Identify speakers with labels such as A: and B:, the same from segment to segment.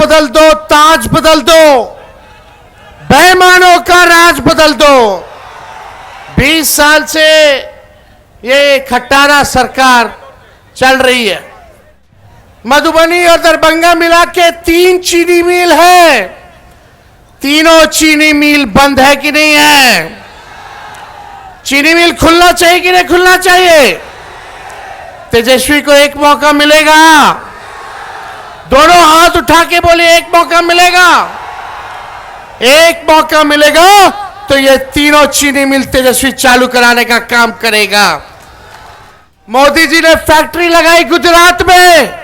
A: बदल दो, ताज बदल दो, बेईमानों का राज बदल दो। 20 साल से ये खट्टारा सरकार चल रही है। मधुबनी और दरभंगा मिला के 3 चीनी मिल है। तीनों चीनी मिल बंद है कि नहीं है? चीनी मिल खुलना चाहिए कि नहीं खुलना चाहिए? तेजस्वी को एक मौका मिलेगा। दोनों हाथ उठा के बोले एक मौका मिलेगा। एक मौका मिलेगा तो ये तीनों चीनी मिल तेजस्वी चालू कराने का काम करेगा। मोदी जी ने फैक्ट्री लगाई गुजरात में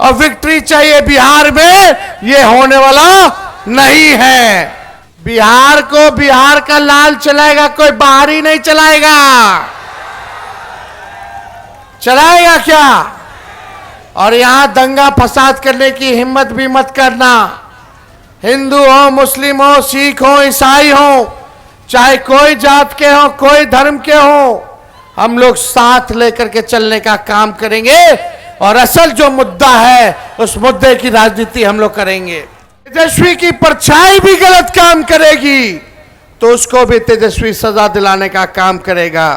A: और विक्ट्री चाहिए बिहार में, ये होने वाला नहीं है। बिहार को बिहार का लाल चलाएगा, कोई बाहरी नहीं चलाएगा। चलाएगा क्या? और यहां दंगा फसाद करने की हिम्मत भी मत करना। हिंदू हो, मुस्लिम हो, सिख हो, ईसाई हो, चाहे कोई जात के हो, कोई धर्म के हो, हम लोग साथ लेकर के चलने का काम करेंगे और असल जो मुद्दा है उस मुद्दे की राजनीति हम लोग करेंगे। तेजस्वी की परछाई भी गलत काम करेगी तो उसको भी तेजस्वी सजा दिलाने का काम करेगा।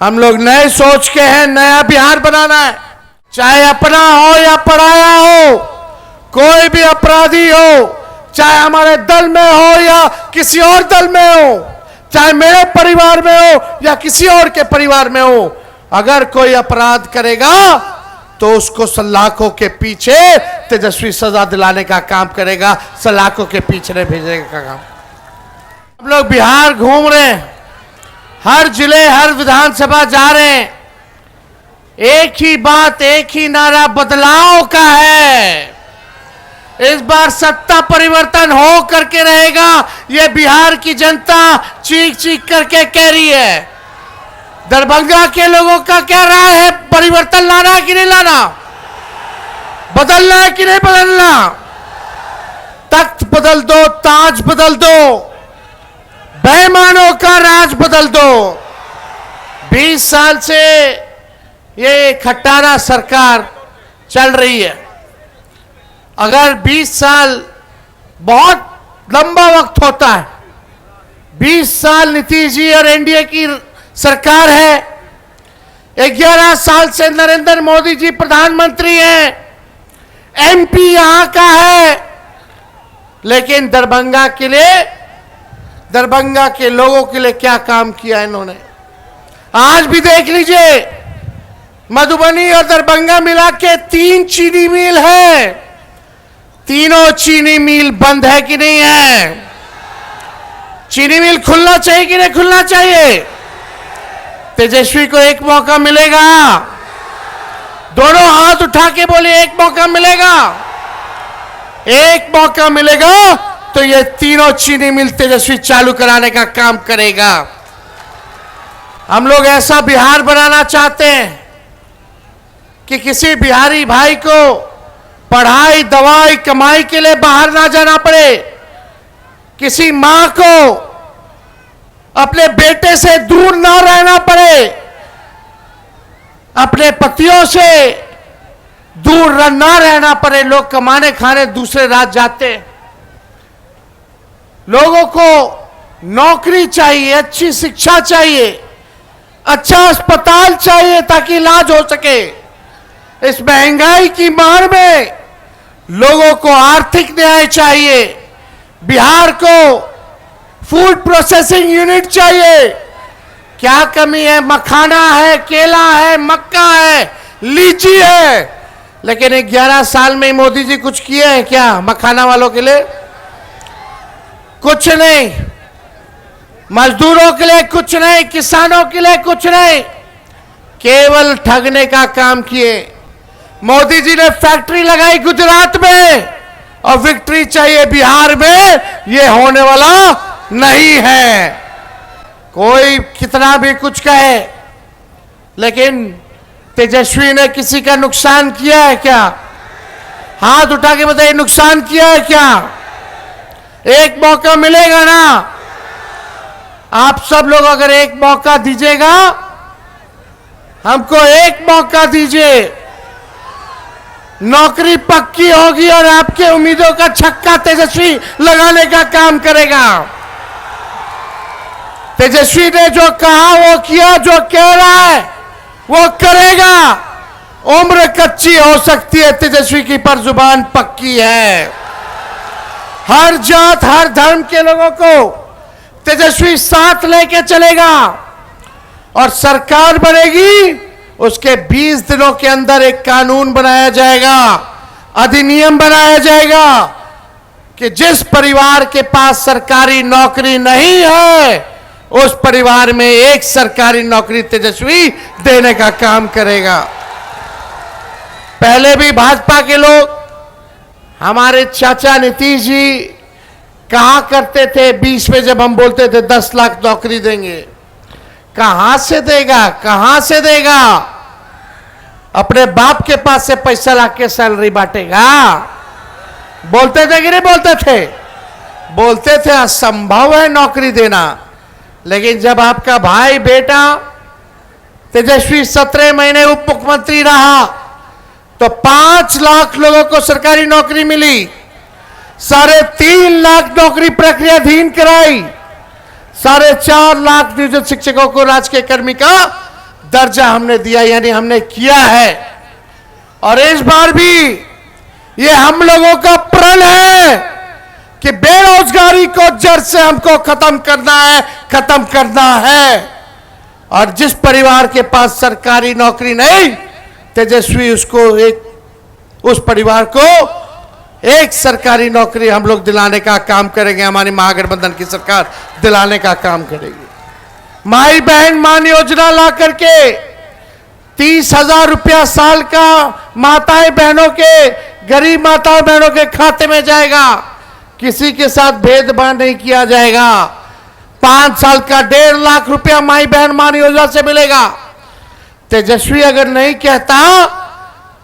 A: हम लोग नए सोच के हैं, नया बिहार बनाना है। चाहे अपना हो या पराया हो, कोई भी अपराधी हो, चाहे हमारे दल में हो या किसी और दल में हो, चाहे मेरे परिवार में हो या किसी और के परिवार में हो, अगर कोई अपराध करेगा तो उसको सलाखों के पीछे तेजस्वी सजा दिलाने का काम करेगा, सलाखों के पीछे नहीं भेजने का काम। हम लोग बिहार घूम रहे हैं, हर जिले हर विधानसभा जा रहे हैं। एक ही बात, एक ही नारा बदलाव का है। इस बार सत्ता परिवर्तन हो करके रहेगा, ये बिहार की जनता चीख चीख करके कह रही है। दरभंगा के लोगों का क्या राय है? परिवर्तन लाना है कि नहीं लाना? बदलना है कि नहीं बदलना? तख्त बदल दो, ताज बदल दो, बेईमानों का राज बदल दो। 20 साल से ये खट्टारा सरकार चल रही है। अगर 20 साल बहुत लंबा वक्त होता है, 20 साल नीतीश जी और एनडीए की सरकार है, 11 साल से नरेंद्र मोदी जी प्रधानमंत्री हैं, एमपी यहां का है, लेकिन दरभंगा के लिए, दरभंगा के लोगों के लिए क्या काम किया इन्होंने? आज भी देख लीजिए, मधुबनी और दरभंगा मिला के 3 चीनी मिल है। तीनों चीनी मिल बंद है कि नहीं है? चीनी मिल खुलना चाहिए कि नहीं खुलना चाहिए? तेजस्वी को एक मौका मिलेगा। दोनों हाथ उठा के बोले एक मौका मिलेगा। एक मौका मिलेगा तो ये तीनों चीनी मिल तेजस्वी चालू कराने का काम करेगा। हम लोग ऐसा बिहार बनाना चाहते हैं कि किसी बिहारी भाई को पढ़ाई, दवाई, कमाई के लिए बाहर ना जाना पड़े। किसी मां को अपने बेटे से दूर ना रहना पड़े, अपने पतियों से दूर ना रहना पड़े। लोग कमाने खाने दूसरे राज्य जाते हैं। लोगों को नौकरी चाहिए, अच्छी शिक्षा चाहिए, अच्छा अस्पताल चाहिए ताकि इलाज हो सके। इस महंगाई की मार में लोगों को आर्थिक न्याय चाहिए। बिहार को फूड प्रोसेसिंग यूनिट चाहिए। क्या कमी है? मखाना है, केला है, मक्का है, लीची है, लेकिन 11 साल में मोदी जी कुछ किए हैं क्या मखाना वालों के लिए? कुछ नहीं। मजदूरों के लिए कुछ नहीं, किसानों के लिए कुछ नहीं, केवल ठगने का काम किए। मोदी जी ने फैक्ट्री लगाई गुजरात में और विक्ट्री चाहिए बिहार में, ये होने वाला नहीं है। कोई कितना भी कुछ कहे, लेकिन तेजस्वी ने किसी का नुकसान किया है क्या? हाथ उठा के बताइए, नुकसान किया है क्या? एक मौका मिलेगा ना? आप सब लोग अगर एक मौका दीजिएगा, हमको एक मौका दीजिए, नौकरी पक्की होगी और आपके उम्मीदों का छक्का तेजस्वी लगाने का काम करेगा। तेजस्वी ने जो कहा वो किया, जो कह रहा है वो करेगा। उम्र कच्ची हो सकती है तेजस्वी की, पर जुबान पक्की है। हर जात हर धर्म के लोगों को तेजस्वी साथ लेके चलेगा और सरकार बनेगी। उसके 20 दिनों के अंदर एक कानून बनाया जाएगा, अधिनियम बनाया जाएगा कि जिस परिवार के पास सरकारी नौकरी नहीं है उस परिवार में एक सरकारी नौकरी तेजस्वी देने का काम करेगा। पहले भी भाजपा के लोग, हमारे चाचा नीतीश जी कहा करते थे 20 में जब हम बोलते थे 10 लाख नौकरी देंगे, कहां से देगा, कहां से देगा? अपने बाप के पास से पैसा लाके सैलरी बांटेगा? बोलते थे कि नहीं बोलते थे? बोलते थे असंभव है नौकरी देना। लेकिन जब आपका भाई बेटा तेजस्वी 17 महीने उप मुख्यमंत्री रहा तो 5 लाख लोगों को सरकारी नौकरी मिली, 3.5 लाख नौकरी प्रक्रियाधीन कराई, 4.5 लाख नियोजित शिक्षकों को राजकीय कर्मी का दर्जा हमने दिया, यानी हमने किया है। और इस बार भी ये हम लोगों का प्रण है कि बेरोजगारी को जड़ से हमको खत्म करना है, खत्म करना है। और जिस परिवार के पास सरकारी नौकरी नहीं, तेजस्वी उस परिवार को एक सरकारी नौकरी हम लोग दिलाने का काम करेंगे। हमारी महागठबंधन की सरकार दिलाने का काम करेगी। माई बहन मान योजना ला करके 30,000 रुपया साल का माताएं बहनों के, गरीब माताओं बहनों के खाते में जाएगा। किसी के साथ भेदभाव नहीं किया जाएगा। 5 साल का 1.5 लाख रुपया माई बहन मान योजना से मिलेगा। तेजस्वी अगर नहीं कहता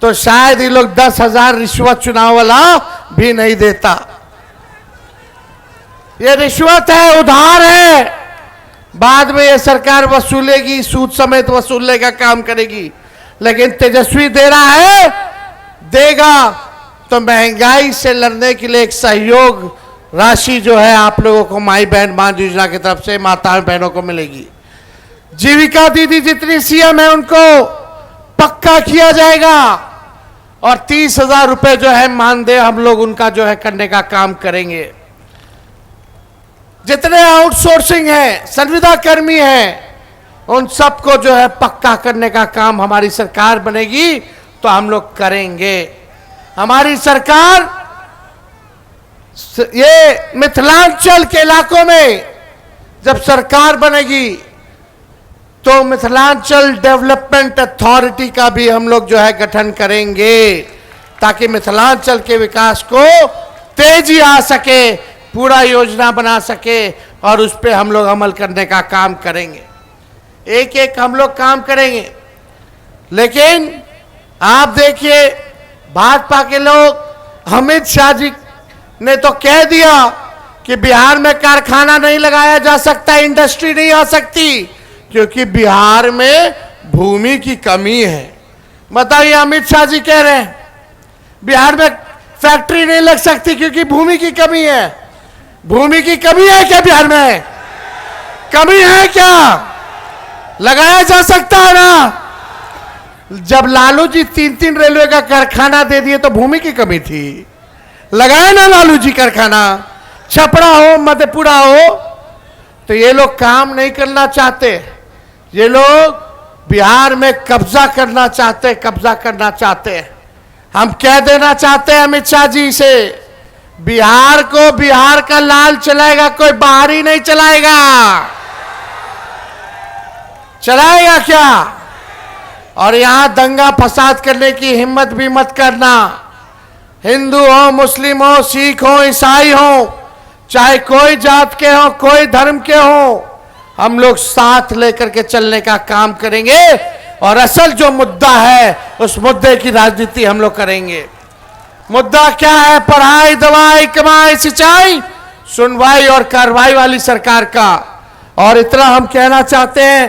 A: तो शायद ये लोग 10,000 रिश्वत चुनाव वाला भी नहीं देता। ये रिश्वत है, उधार है, बाद में ये सरकार वसूलेगी, सूद समेत वसूलने का काम करेगी। लेकिन तेजस्वी दे रहा है, देगा तो महंगाई से लड़ने के लिए एक सहयोग राशि जो है आप लोगों को माई बहन मान योजना की तरफ से माता बहनों को मिलेगी। जीविका दीदी जितनी सीएम है उनको पक्का किया जाएगा और 30,000 रुपए जो है मानदेय हम लोग उनका जो है करने का काम करेंगे। जितने आउटसोर्सिंग है, संविदा कर्मी है, उन सबको जो है पक्का करने का काम हमारी सरकार बनेगी तो हम लोग करेंगे। हमारी सरकार ये मिथिलांचल के इलाकों में जब सरकार बनेगी तो मिथिलांचल डेवलपमेंट अथॉरिटी का भी हम लोग जो है गठन करेंगे ताकि मिथिलांचल के विकास को तेजी आ सके, पूरा योजना बना सके और उस पर हम लोग अमल करने का काम करेंगे। एक एक हम लोग काम करेंगे। लेकिन आप देखिए भाजपा के लोग, अमित शाह जी ने तो कह दिया कि बिहार में कारखाना नहीं लगाया जा सकता, इंडस्ट्री नहीं आ सकती क्योंकि बिहार में भूमि की कमी है। बताइए, अमित शाह जी कह रहे हैं बिहार में फैक्ट्री नहीं लग सकती क्योंकि भूमि की कमी है। भूमि की कमी है क्या बिहार में? कमी है क्या? लगाया जा सकता है ना। जब लालू जी 3-3 रेलवे का कारखाना दे दिए तो भूमि की कमी थी, लगाया ना लालू जी कारखाना। छपरा हो, मधेपुरा हो, तो ये लोग काम नहीं करना चाहते। ये लोग बिहार में कब्जा करना चाहते, कब्जा करना चाहते हैं। हम कह देना चाहते हैं अमित शाह जी से, बिहार को बिहार का लाल चलाएगा, कोई बाहरी नहीं चलाएगा। चलाएगा क्या? और यहां दंगा फसाद करने की हिम्मत भी मत करना। हिंदू हो, मुस्लिम हो, सिख हो, ईसाई हो, चाहे कोई जात के हो, कोई धर्म के हो, हम लोग साथ लेकर के चलने का काम करेंगे और असल जो मुद्दा है उस मुद्दे की राजनीति हम लोग करेंगे। मुद्दा क्या है? पढ़ाई, दवाई, कमाई, सिंचाई, सुनवाई और कार्रवाई वाली सरकार का। और इतना हम कहना चाहते हैं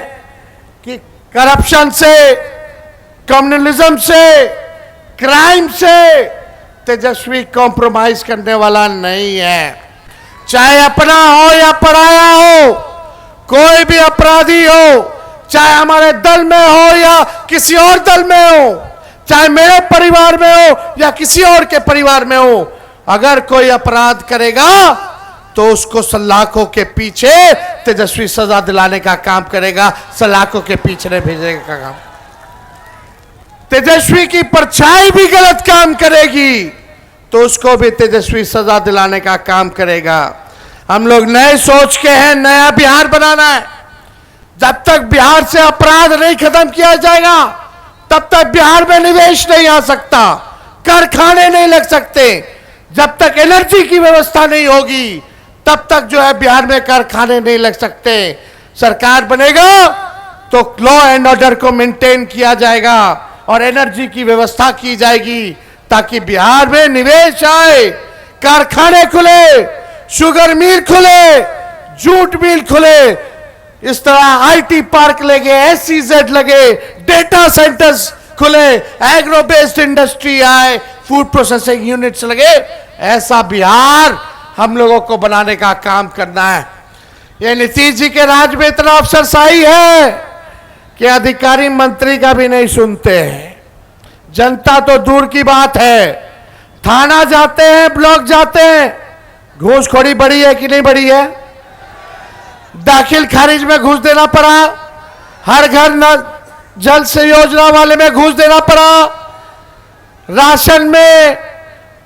A: कि करप्शन से, कम्युनलिज्म से, क्राइम से तेजस्वी कॉम्प्रोमाइज करने वाला नहीं है। चाहे अपना हो या पराया हो, कोई भी अपराधी हो, चाहे हमारे दल में हो या किसी और दल में हो, चाहे मेरे परिवार में हो या किसी और के परिवार में हो, अगर कोई अपराध करेगा तो उसको सलाखों के पीछे तेजस्वी सजा दिलाने का काम करेगा, सलाखों के पीछे भेजने का काम। तेजस्वी की परछाई भी गलत काम करेगी तो उसको भी तेजस्वी सजा दिलाने का काम करेगा। हम लोग नए सोच के हैं, नया बिहार बनाना है। जब तक बिहार से अपराध नहीं खत्म किया जाएगा तब तक बिहार में निवेश नहीं आ सकता, कारखाने नहीं लग सकते। जब तक एनर्जी की व्यवस्था नहीं होगी तब तक जो है बिहार में कारखाने नहीं लग सकते। सरकार बनेगा तो लॉ एंड ऑर्डर को मेंटेन किया जाएगा और एनर्जी की व्यवस्था की जाएगी ताकि बिहार में निवेश आए, कारखाने खुले, शुगर मिल खुले, जूट मिल खुले, इस तरह आईटी पार्क लगे, एसईजेड लगे, डेटा सेंटर्स खुले, एग्रो बेस्ड इंडस्ट्री आए, फूड प्रोसेसिंग यूनिट्स लगे। ऐसा बिहार हम लोगों को बनाने का काम करना है। ये नीतीश जी के राज में इतना अफसरशाही है कि अधिकारी मंत्री का भी नहीं सुनते हैं। जनता तो दूर की बात है, थाना जाते हैं, ब्लॉक जाते हैं, घूसखोरी बढ़ी है कि नहीं बढ़ी है? दाखिल खारिज में घूस देना पड़ा, हर घर नल जल से योजना वाले में घूस देना पड़ा, राशन में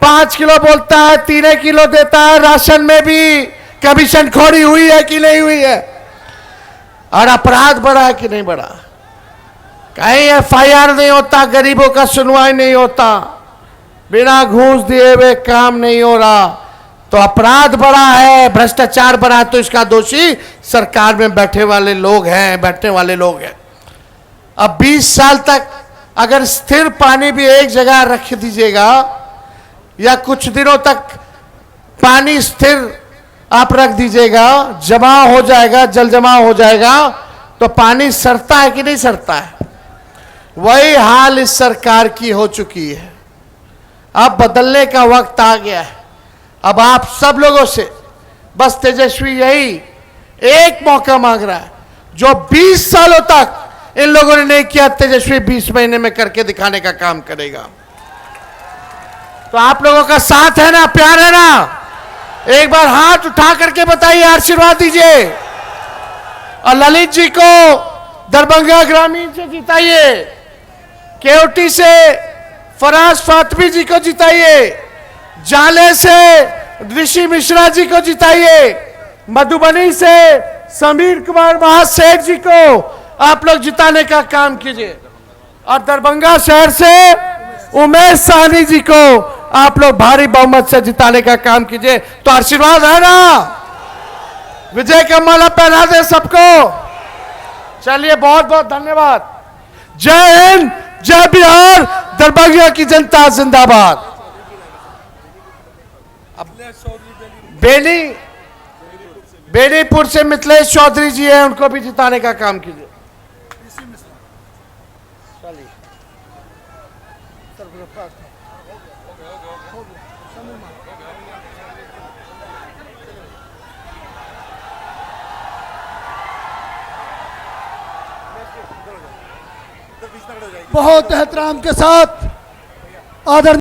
A: 5 किलो बोलता है 3 किलो देता है, राशन में भी कमीशन खोरी हुई है कि नहीं हुई है? और अपराध बढ़ा है कि नहीं बढ़ा? कहीं एफआईआर नहीं होता, गरीबों का सुनवाई नहीं होता, बिना घूस दिए हुए काम नहीं हो रहा, तो अपराध बढ़ा है, भ्रष्टाचार बढ़ा है, तो इसका दोषी सरकार में बैठे वाले लोग हैं, बैठने वाले लोग हैं। अब 20 साल तक अगर स्थिर पानी भी एक जगह रख दीजिएगा या कुछ दिनों तक पानी स्थिर आप रख दीजिएगा, जमा हो जाएगा, जल जमा हो जाएगा, तो पानी सड़ता है कि नहीं सड़ता है? वही हाल इस सरकार की हो चुकी है। अब बदलने का वक्त आ गया है। अब आप सब लोगों से बस तेजस्वी यही एक मौका मांग रहा है, जो 20 सालों तक इन लोगों ने नहीं किया, तेजस्वी 20 महीने में करके दिखाने का काम करेगा। तो आप लोगों का साथ है ना, प्यार है ना? एक बार हाथ उठा करके बताइए, आशीर्वाद दीजिए। और ललित जी को दरभंगा ग्रामीण से जिताइए, केवटी से फराज फातमी जी को जिताइए, जाले से ऋषि मिश्रा जी को जिताइए, मधुबनी से समीर कुमार महासेठ जी को आप लोग जिताने का काम कीजिए, और दरभंगा शहर से उमेश साहनी जी को आप लोग भारी बहुमत से जिताने का काम कीजिए। तो आशीर्वाद है ना? विजय का माला पहना दे सबको। चलिए, बहुत बहुत धन्यवाद। जय हिंद, जय बिहार, दरभंगा की जनता जिंदाबाद। बेनीपुर से मिथिलेश चौधरी जी हैं, उनको भी जिताने का काम कीजिए।
B: बहुत एहतराम के साथ आदरणीय